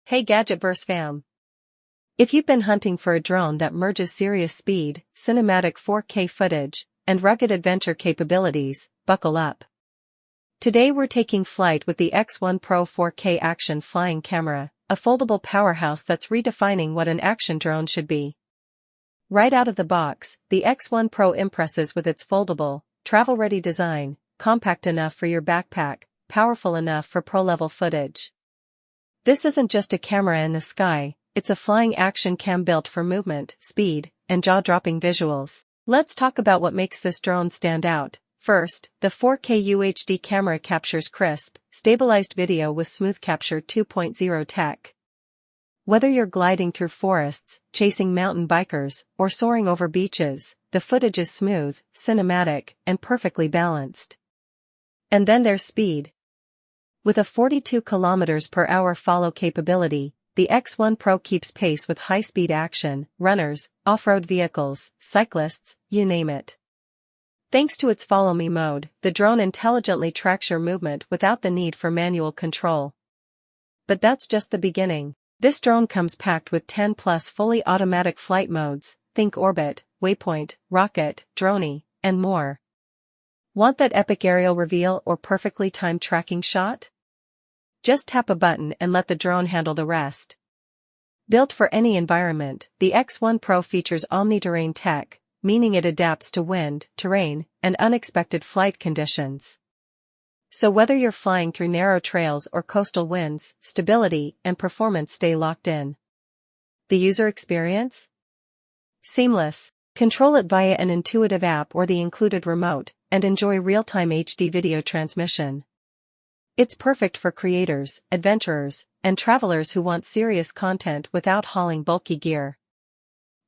Hey Gadgetverse fam! If you've been hunting for a drone that merges serious speed, cinematic 4K footage, and rugged adventure capabilities, buckle up. Today we're taking flight with the X1 Pro 4K action flying camera, a foldable powerhouse that's redefining what an action drone should be. Right out of the box, the X1 Pro impresses with its foldable, travel-ready design, compact enough for your backpack, powerful enough for pro-level footage. This isn't just a camera in the sky, it's a flying action cam built for movement, speed, and jaw-dropping visuals. Let's talk about what makes this drone stand out. First, the 4K UHD camera captures crisp, stabilized video with SmoothCapture 2.0 tech. Whether you're gliding through forests, chasing mountain bikers, or soaring over beaches, the footage is smooth, cinematic, and perfectly balanced. And then there's speed. With a 42 km/h follow capability, the X1 Pro keeps pace with high-speed action, runners, off-road vehicles, cyclists, you name it. Thanks to its Follow Me mode, the drone intelligently tracks your movement without the need for manual control. But that's just the beginning. This drone comes packed with 10+ fully automatic flight modes, think Orbit, Waypoint, Rocket, Dronie, and more. Want that epic aerial reveal or perfectly timed tracking shot? Just tap a button and let the drone handle the rest. Built for any environment, the X1 Pro features OmniTerrain tech, meaning it adapts to wind, terrain, and unexpected flight conditions. So whether you're flying through narrow trails or coastal winds, stability and performance stay locked in. The user experience? Seamless. Control it via an intuitive app or the included remote, and enjoy real-time HD video transmission. It's perfect for creators, adventurers, and travelers who want serious content without hauling bulky gear.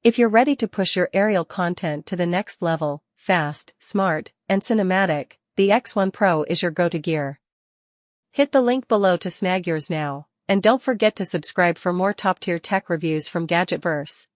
If you're ready to push your aerial content to the next level, fast, smart, and cinematic, the X1 Pro is your go-to gear. Hit the link below to snag yours now, and don't forget to subscribe for more top-tier tech reviews from Gadgetverse.